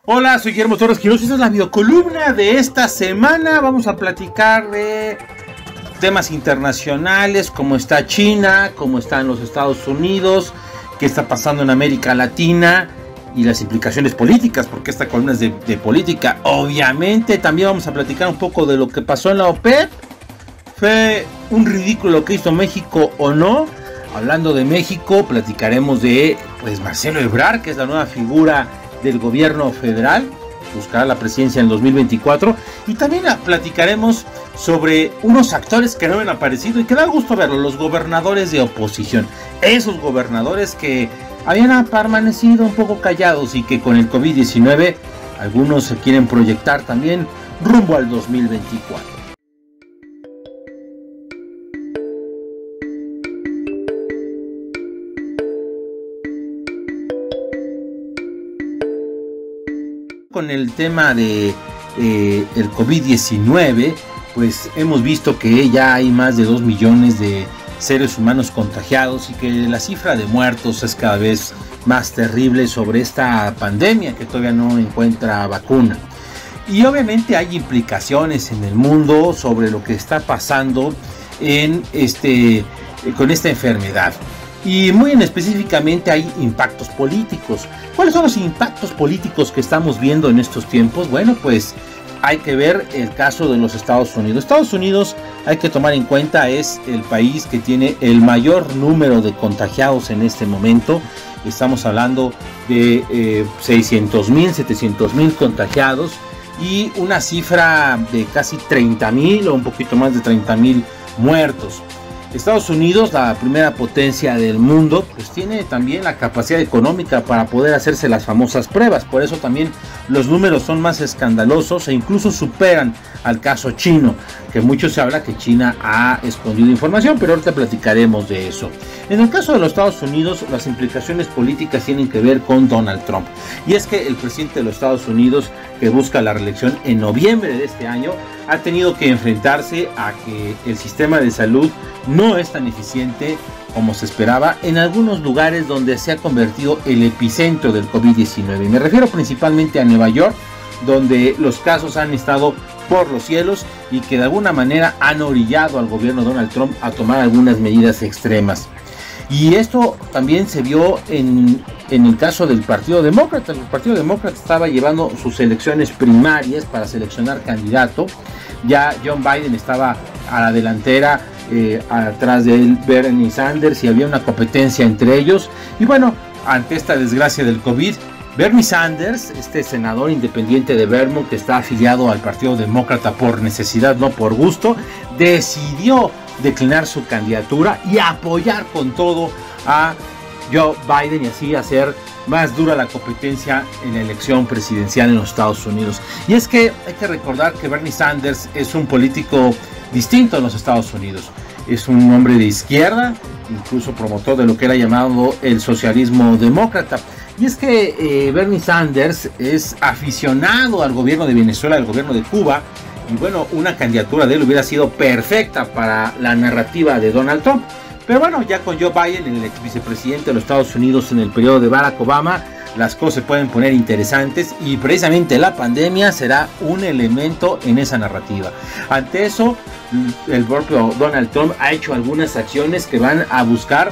Hola, soy Guillermo Torres Quiroz y esta es la videocolumna de esta semana. Vamos a platicar de temas internacionales, cómo está China, cómo están los Estados Unidos, qué está pasando en América Latina y las implicaciones políticas, porque esta columna es de política. Obviamente también vamos a platicar un poco de lo que pasó en la OPEP. ¿Fue un ridículo lo que hizo México o no? Hablando de México, platicaremos de Marcelo Ebrard, que es la nueva figura del gobierno federal, buscará la presidencia en 2024, y también platicaremos sobre unos actores que no han aparecido y que da gusto verlos, los gobernadores de oposición, esos gobernadores que habían permanecido un poco callados y que con el COVID-19 algunos se quieren proyectar también rumbo al 2024. Con el tema de el COVID-19, pues hemos visto que ya hay más de 2 millones de seres humanos contagiados y que la cifra de muertos es cada vez más terrible sobre esta pandemia que todavía no encuentra vacuna. Y obviamente hay implicaciones en el mundo sobre lo que está pasando con esta enfermedad. Y muy específicamente hay impactos políticos. ¿Cuáles son los impactos políticos que estamos viendo en estos tiempos? Bueno, pues hay que ver el caso de los Estados Unidos. Estados Unidos, hay que tomar en cuenta, es el país que tiene el mayor número de contagiados en este momento. Estamos hablando de 600,000, 700,000 contagiados y una cifra de casi 30,000 o un poquito más de 30,000 muertos. Estados Unidos, la primera potencia del mundo, pues tiene también la capacidad económica para poder hacerse las famosas pruebas. Por eso también los números son más escandalosos e incluso superan al caso chino, que mucho se habla que China ha escondido información, pero ahorita platicaremos de eso. En el caso de los Estados Unidos, las implicaciones políticas tienen que ver con Donald Trump. Y es que el presidente de los Estados Unidos, que busca la reelección en noviembre de este año, ha tenido que enfrentarse a que el sistema de salud no es tan eficiente como se esperaba en algunos lugares donde se ha convertido el epicentro del COVID-19. Me refiero principalmente a Nueva York, donde los casos han estado por los cielos y que de alguna manera han orillado al gobierno de Donald Trump a tomar algunas medidas extremas. Y esto también se vio en el caso del Partido Demócrata. El Partido Demócrata estaba llevando sus elecciones primarias para seleccionar candidato. Ya John Biden estaba a la delantera, atrás de él Bernie Sanders, y había una competencia entre ellos. Y bueno, ante esta desgracia del COVID, Bernie Sanders, este senador independiente de Vermont que está afiliado al Partido Demócrata por necesidad, no por gusto, decidió declinar su candidatura y apoyar con todo a Joe Biden y así hacer más dura la competencia en la elección presidencial en los Estados Unidos. Y es que hay que recordar que Bernie Sanders es un político distinto en los Estados Unidos. Es un hombre de izquierda, incluso promotor de lo que era llamado el socialismo demócrata. Y es que Bernie Sanders es aficionado al gobierno de Venezuela, al gobierno de Cuba. Y bueno, una candidatura de él hubiera sido perfecta para la narrativa de Donald Trump. Pero bueno, ya con Joe Biden, el ex vicepresidente de los Estados Unidos en el periodo de Barack Obama, las cosas se pueden poner interesantes y precisamente la pandemia será un elemento en esa narrativa. Ante eso, el propio Donald Trump ha hecho algunas acciones que van a buscar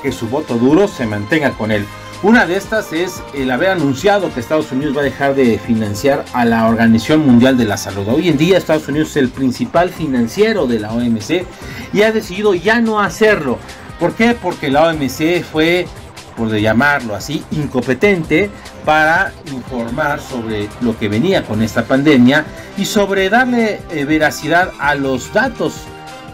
que su voto duro se mantenga con él. Una de estas es el haber anunciado que Estados Unidos va a dejar de financiar a la Organización Mundial de la Salud. Hoy en día Estados Unidos es el principal financiero de la OMC y ha decidido ya no hacerlo. ¿Por qué? Porque la OMC fue, por llamarlo así, incompetente para informar sobre lo que venía con esta pandemia y sobre darle veracidad a los datos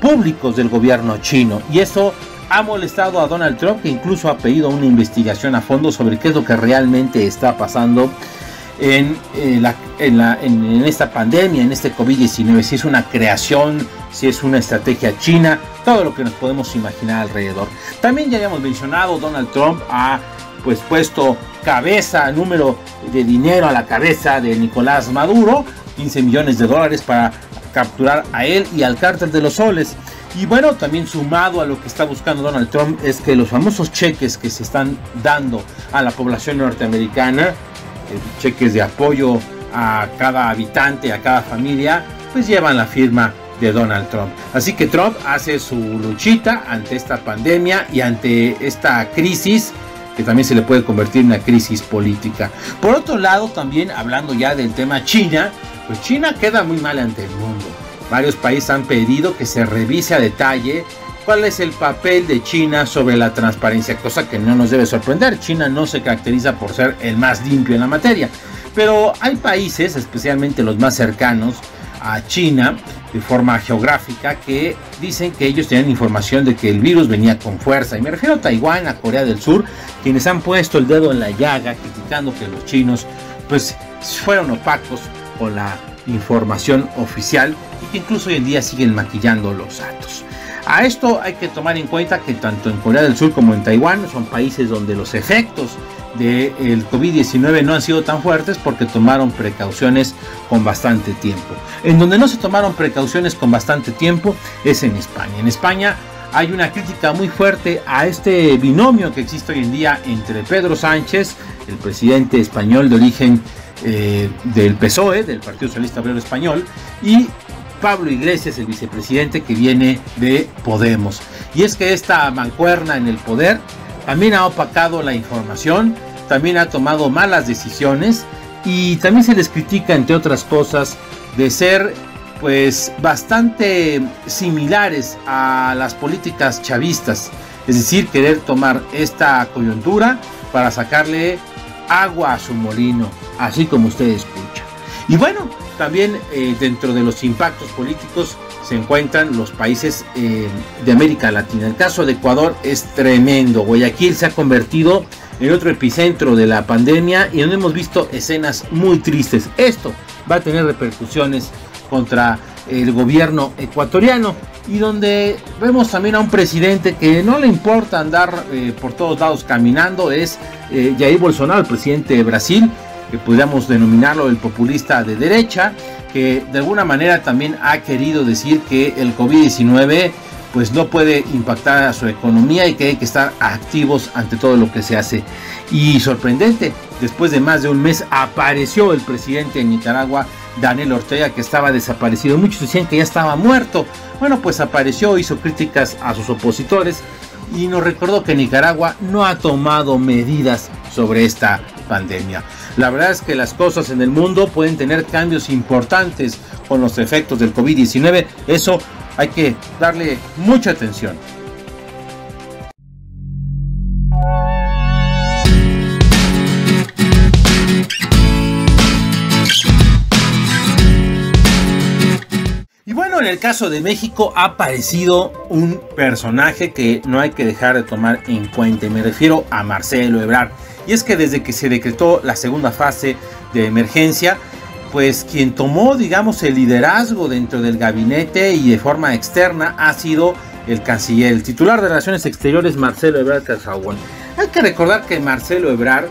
públicos del gobierno chino. Y eso ha molestado a Donald Trump, que incluso ha pedido una investigación a fondo sobre qué es lo que realmente está pasando en esta pandemia, en este COVID-19, si es una creación, si es una estrategia china, todo lo que nos podemos imaginar alrededor. También ya habíamos mencionado, Donald Trump ha puesto número de dinero a la cabeza de Nicolás Maduro, 15 millones de dólares para capturar a él y al cártel de los soles. Y bueno, también sumado a lo que está buscando Donald Trump es que los famosos cheques que se están dando a la población norteamericana cheques de apoyo a cada habitante, a cada familia, pues llevan la firma de Donald Trump. Así que Trump hace su luchita ante esta pandemia y ante esta crisis que también se le puede convertir en una crisis política. Por otro lado, también hablando ya del tema China, pues China queda muy mal ante el mundo. Varios países han pedido que se revise a detalle cuál es el papel de China sobre la transparencia, cosa que no nos debe sorprender. China no se caracteriza por ser el más limpio en la materia, pero hay países, especialmente los más cercanos a China, de forma geográfica, que dicen que ellos tenían información de que el virus venía con fuerza. Y me refiero a Taiwán, a Corea del Sur, quienes han puesto el dedo en la llaga, criticando que los chinos pues fueron opacos con la información oficial y que incluso hoy en día siguen maquillando los datos. A esto hay que tomar en cuenta que tanto en Corea del Sur como en Taiwán son países donde los efectos del COVID-19 no han sido tan fuertes porque tomaron precauciones con bastante tiempo. En donde no se tomaron precauciones con bastante tiempo es en España. En España hay una crítica muy fuerte a este binomio que existe hoy en día entre Pedro Sánchez, el presidente español de origen del PSOE, del Partido Socialista Obrero Español, y Pablo Iglesias, el vicepresidente que viene de Podemos. Y es que esta mancuerna en el poder también ha opacado la información, también ha tomado malas decisiones y también se les critica, entre otras cosas, de ser pues bastante similares a las políticas chavistas, es decir, querer tomar esta coyuntura para sacarle agua a su molino, así como usted escucha. Y bueno, también dentro de los impactos políticos se encuentran los países de América Latina. El caso de Ecuador es tremendo. Guayaquil se ha convertido en otro epicentro de la pandemia y donde hemos visto escenas muy tristes. Esto va a tener repercusiones contra el gobierno ecuatoriano y donde vemos también a un presidente que no le importa andar por todos lados caminando. Es Jair Bolsonaro, el presidente de Brasil, que podríamos denominarlo el populista de derecha, que de alguna manera también ha querido decir que el COVID-19 pues no puede impactar a su economía y que hay que estar activos ante todo lo que se hace. Y sorprendente, después de más de un mes apareció el presidente de Nicaragua, Daniel Ortega, que estaba desaparecido. Muchos decían que ya estaba muerto. Bueno, pues apareció, hizo críticas a sus opositores y nos recordó que Nicaragua no ha tomado medidas sobre esta pandemia. La verdad es que las cosas en el mundo pueden tener cambios importantes con los efectos del COVID-19. Eso hay que darle mucha atención. Y bueno, en el caso de México ha aparecido un personaje que no hay que dejar de tomar en cuenta. Me refiero a Marcelo Ebrard. Y es que desde que se decretó la segunda fase de emergencia, pues quien tomó, digamos, el liderazgo dentro del gabinete y de forma externa ha sido el canciller, el titular de Relaciones Exteriores, Marcelo Ebrard Casaubon. Hay que recordar que Marcelo Ebrard,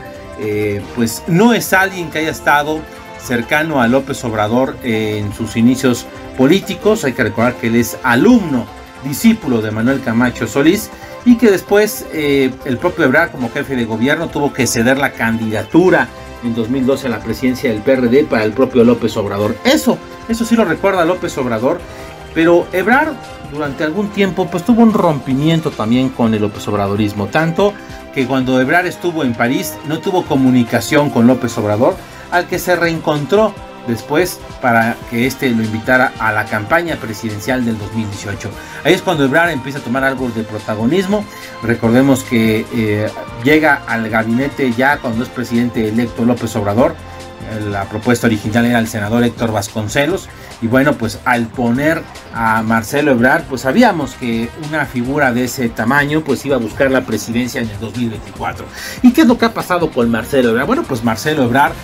pues no es alguien que haya estado cercano a López Obrador en sus inicios políticos. Hay que recordar que él es alumno, discípulo de Manuel Camacho Solís, y que después el propio Ebrard, como jefe de gobierno, tuvo que ceder la candidatura en 2012 a la presidencia del PRD para el propio López Obrador. Eso sí lo recuerda López Obrador, pero Ebrard durante algún tiempo pues tuvo un rompimiento también con el López Obradorismo, tanto que cuando Ebrard estuvo en París no tuvo comunicación con López Obrador, al que se reencontró después para que este lo invitara a la campaña presidencial del 2018. Ahí es cuando Ebrard empieza a tomar algo de protagonismo. Recordemos que llega al gabinete ya cuando es presidente electo López Obrador. La propuesta original era el senador Héctor Vasconcelos, y bueno, pues al poner a Marcelo Ebrard, pues sabíamos que una figura de ese tamaño pues iba a buscar la presidencia en el 2024. ¿Y qué es lo que ha pasado con Marcelo Ebrard? Bueno, pues Marcelo Ebrard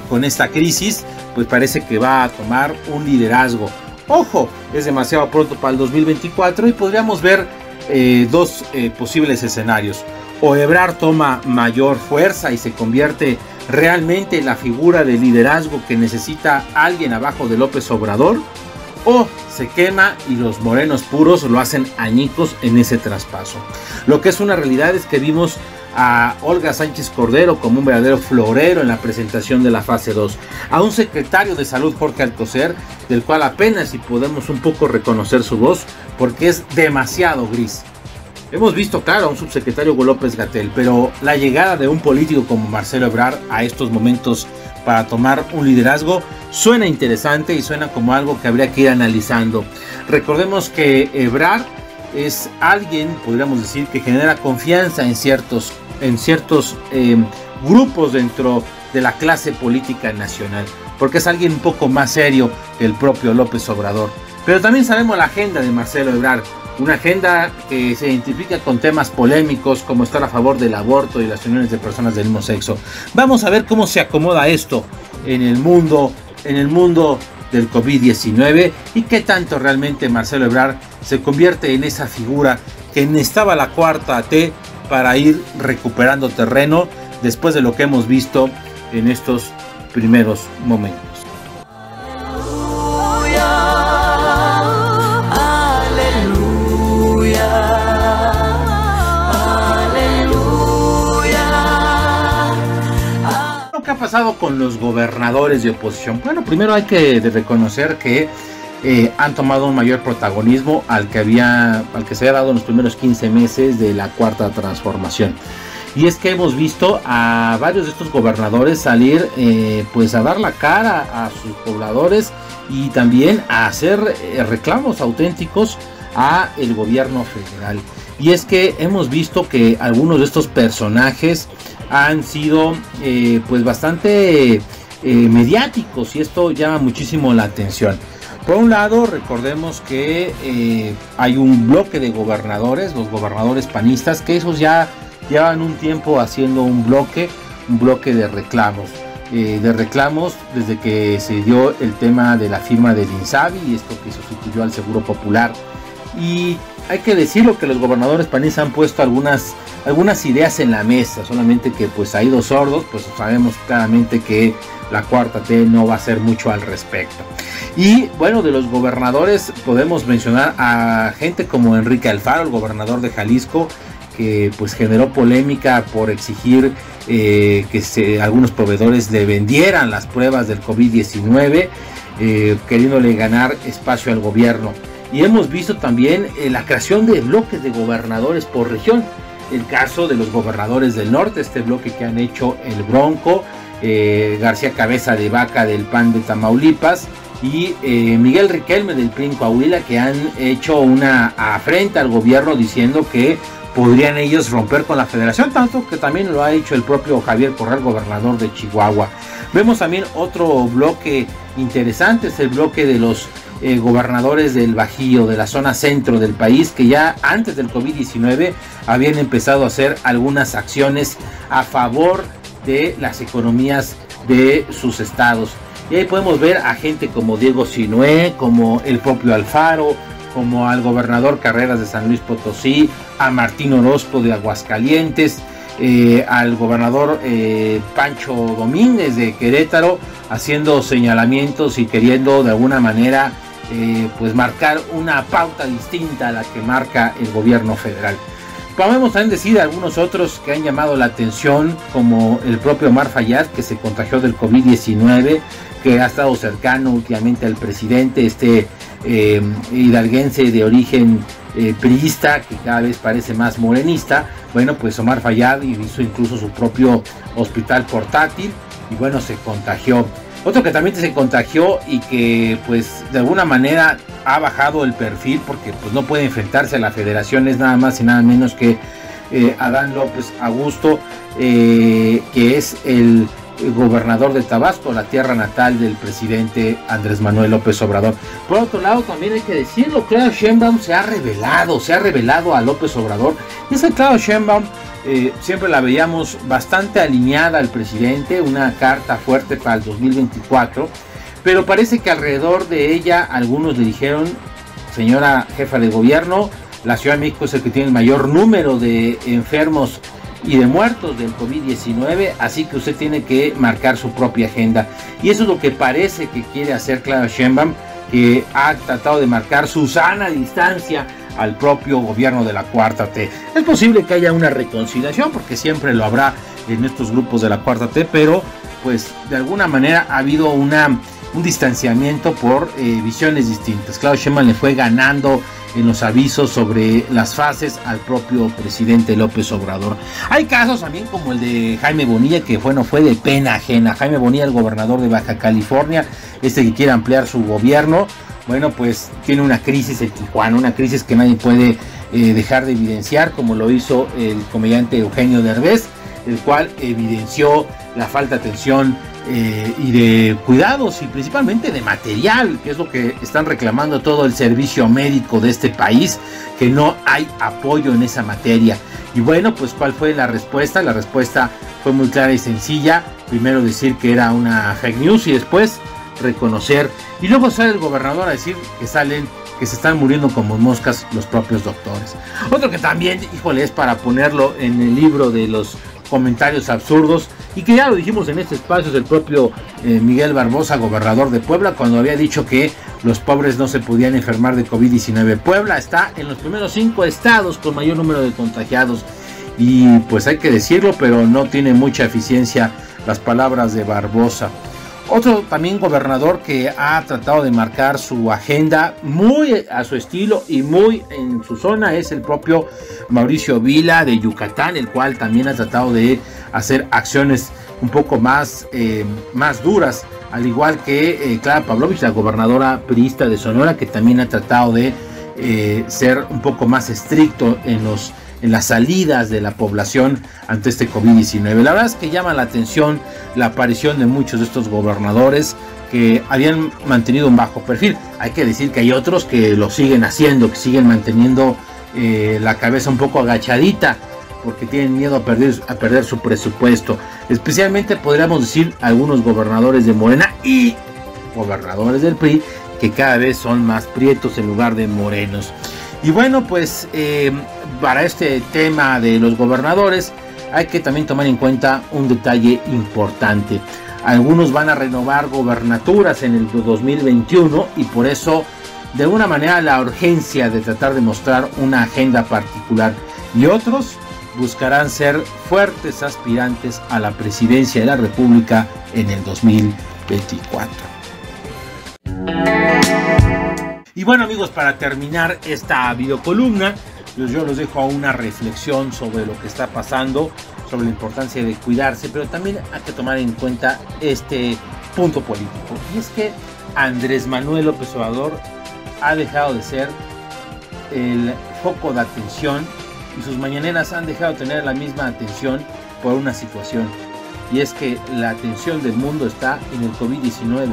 con esta crisis pues parece que va a tomar un liderazgo. Ojo, es demasiado pronto para el 2024 y podríamos ver dos posibles escenarios. O Ebrard toma mayor fuerza y se convierte realmente en la figura de liderazgo que necesita alguien abajo de López Obrador, o se quema y los morenos puros lo hacen añicos en ese traspaso. Lo que es una realidad es que vimos a Olga Sánchez Cordero como un verdadero florero en la presentación de la fase 2, a un secretario de salud, Jorge Alcocer, del cual apenas si podemos un poco reconocer su voz porque es demasiado gris. Hemos visto, claro, a un subsecretario López-Gatell, pero la llegada de un político como Marcelo Ebrard a estos momentos para tomar un liderazgo suena interesante y suena como algo que habría que ir analizando. Recordemos que Ebrard es alguien, podríamos decir, que genera confianza en ciertos grupos dentro de la clase política nacional, porque es alguien un poco más serio que el propio López Obrador. Pero también sabemos la agenda de Marcelo Ebrard, una agenda que se identifica con temas polémicos como estar a favor del aborto y las uniones de personas del mismo sexo. Vamos a ver cómo se acomoda esto en el mundo del COVID-19 y qué tanto realmente Marcelo Ebrard se convierte en esa figura que necesitaba la cuarta T para ir recuperando terreno después de lo que hemos visto en estos primeros momentos. ¿Qué ha pasado con los gobernadores de oposición? Bueno, primero hay que reconocer que han tomado un mayor protagonismo al que se había dado en los primeros 15 meses de la cuarta transformación. Y es que hemos visto a varios de estos gobernadores salir pues a dar la cara a sus pobladores y también a hacer reclamos auténticos a el gobierno federal. Y es que hemos visto que algunos de estos personajes han sido pues bastante mediáticos y esto llama muchísimo la atención. Por un lado, recordemos que hay un bloque de gobernadores, los gobernadores panistas, que esos ya llevan un tiempo haciendo un bloque de reclamos. Desde que se dio el tema de la firma del INSABI, esto que sustituyó al Seguro Popular. Y hay que decirlo que los gobernadores panistas han puesto algunas ideas en la mesa, solamente que pues a oídos sordos, pues sabemos claramente que la cuarta T no va a hacer mucho al respecto. Y bueno, de los gobernadores podemos mencionar a gente como Enrique Alfaro, el gobernador de Jalisco, que pues generó polémica por exigir que algunos proveedores le vendieran las pruebas del COVID-19, queriéndole ganar espacio al gobierno. Y hemos visto también la creación de bloques de gobernadores por región. El caso de los gobernadores del norte, este bloque que han hecho el Bronco, García Cabeza de Vaca del PAN de Tamaulipas y Miguel Riquelme del PRI en Coahuila, que han hecho una afrenta al gobierno diciendo que podrían ellos romper con la federación, tanto que también lo ha hecho el propio Javier Corral, gobernador de Chihuahua. Vemos también otro bloque interesante, es el bloque de los gobernadores del Bajío, de la zona centro del país, que ya antes del COVID-19 habían empezado a hacer algunas acciones a favor de las economías de sus estados. Y ahí podemos ver a gente como Diego Sinué, como el propio Alfaro, como al gobernador Carreras de San Luis Potosí, a Martín Orozco de Aguascalientes, al gobernador Pancho Domínguez de Querétaro, haciendo señalamientos y queriendo de alguna manera pues marcar una pauta distinta a la que marca el gobierno federal. Podemos también decir algunos otros que han llamado la atención, como el propio Omar Fayad, que se contagió del COVID-19, que ha estado cercano últimamente al presidente, hidalguense de origen priista, que cada vez parece más morenista. Bueno, pues Omar Fayad hizo incluso su propio hospital portátil y bueno, se contagió. Otro que también se contagió y que pues de alguna manera ha bajado el perfil porque pues no puede enfrentarse a la federación es nada más y nada menos que Adán López Augusto, que es el gobernador de Tabasco, la tierra natal del presidente Andrés Manuel López Obrador. Por otro lado, también hay que decirlo, Claudia Sheinbaum se ha revelado a López Obrador. Y esa Claudia Sheinbaum siempre la veíamos bastante alineada al presidente, una carta fuerte para el 2024, pero parece que alrededor de ella algunos le dijeron: señora jefa de gobierno, la Ciudad de México es el que tiene el mayor número de enfermos y de muertos del COVID-19, así que usted tiene que marcar su propia agenda. Y eso es lo que parece que quiere hacer Claudia Sheinbaum, que ha tratado de marcar su sana distancia al propio gobierno de la 4T. Es posible que haya una reconciliación, porque siempre lo habrá en estos grupos de la 4T, pero pues de alguna manera ha habido un distanciamiento por visiones distintas. Claudio Sheinbaum le fue ganando en los avisos sobre las fases al propio presidente López Obrador. Hay casos también como el de Jaime Bonilla, que bueno, fue de pena ajena. Jaime Bonilla, el gobernador de Baja California, que quiere ampliar su gobierno, bueno, pues tiene una crisis en Tijuana, una crisis que nadie puede dejar de evidenciar, como lo hizo el comediante Eugenio Derbez, el cual evidenció la falta de atención y de cuidados y principalmente de material, que es lo que están reclamando todo el servicio médico de este país, que no hay apoyo en esa materia. Y bueno, pues ¿cuál fue la respuesta? La respuesta fue muy clara y sencilla. Primero decir que era una fake news y después reconocer, y luego sale el gobernador a decir que se están muriendo como moscas los propios doctores. Otro que también, híjole, es para ponerlo en el libro de los comentarios absurdos, y que ya lo dijimos en este espacio, es el propio Miguel Barbosa, gobernador de Puebla, cuando había dicho que los pobres no se podían enfermar de COVID-19. Puebla está en los primeros 5 estados con mayor número de contagiados, y pues hay que decirlo, pero no tiene mucha eficiencia las palabras de Barbosa. Otro también gobernador que ha tratado de marcar su agenda muy a su estilo y muy en su zona es el propio Mauricio Vila de Yucatán, el cual también ha tratado de hacer acciones un poco más duras, al igual que Clara Pavlovich, la gobernadora priista de Sonora, que también ha tratado de ser un poco más estricto en las salidas de la población ante este COVID-19. La verdad es que llama la atención la aparición de muchos de estos gobernadores que habían mantenido un bajo perfil. Hay que decir que hay otros que lo siguen haciendo, que siguen manteniendo la cabeza un poco agachadita, porque tienen miedo a perder su presupuesto. Especialmente podríamos decir algunos gobernadores de Morena y gobernadores del PRI, que cada vez son más prietos en lugar de morenos. Y bueno, pues para este tema de los gobernadores hay que también tomar en cuenta un detalle importante. Algunos van a renovar gobernaturas en el 2021 y por eso de alguna manera la urgencia de tratar de mostrar una agenda particular, y otros buscarán ser fuertes aspirantes a la presidencia de la República en el 2024. Y bueno, amigos, para terminar esta videocolumna, pues yo los dejo a una reflexión sobre lo que está pasando, sobre la importancia de cuidarse, pero también hay que tomar en cuenta este punto político. Y es que Andrés Manuel López Obrador ha dejado de ser el foco de atención, y sus mañaneras han dejado de tener la misma atención por una situación. Y es que la atención del mundo está en el COVID-19.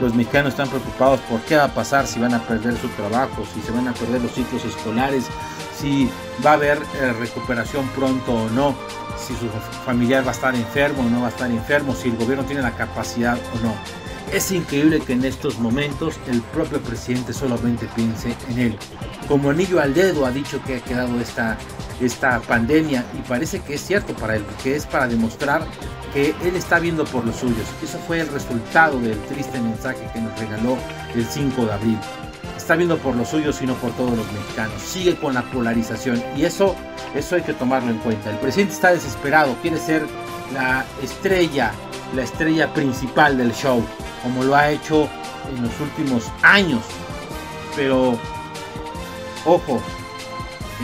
Los mexicanos están preocupados por qué va a pasar, si van a perder su trabajo, si se van a perder los ciclos escolares, si va a haber recuperación pronto o no, si su familiar va a estar enfermo o no va a estar enfermo, si el gobierno tiene la capacidad o no. Es increíble que en estos momentos el propio presidente solamente piense en él. Como anillo al dedo ha dicho que ha quedado esta pandemia, y parece que es cierto para él, porque es para demostrar que él está viendo por los suyos. Eso fue el resultado del triste mensaje que nos regaló el 5 de abril. Está viendo por los suyos y no por todos los mexicanos. Sigue con la polarización, y eso hay que tomarlo en cuenta. El presidente está desesperado, quiere ser la estrella principal del show, como lo ha hecho en los últimos años. Pero ojo,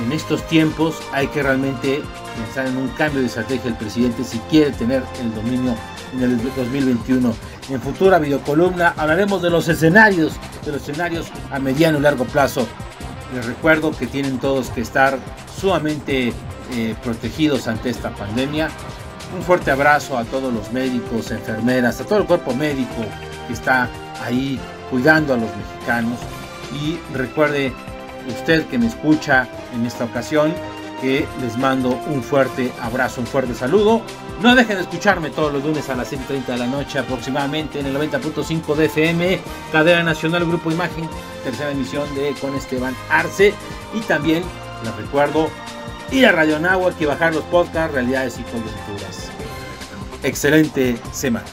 en estos tiempos hay que realmente pensar en un cambio de estrategia del presidente si quiere tener el dominio en el 2021. En futura videocolumna hablaremos de los escenarios a mediano y largo plazo. Les recuerdo que tienen todos que estar sumamente protegidos ante esta pandemia. Un fuerte abrazo a todos los médicos, enfermeras, a todo el cuerpo médico que está ahí cuidando a los mexicanos. Y recuerde usted que me escucha en esta ocasión que les mando un fuerte abrazo, un fuerte saludo. No dejen de escucharme todos los lunes a las 7:30 de la noche aproximadamente en el 90.5 de FM, Cadena Nacional Grupo Imagen, tercera emisión de Con Esteban Arce. Y también les recuerdo ir a Radio Anáhuac y bajar los podcasts Realidades y Coyunturas. Excelente semana.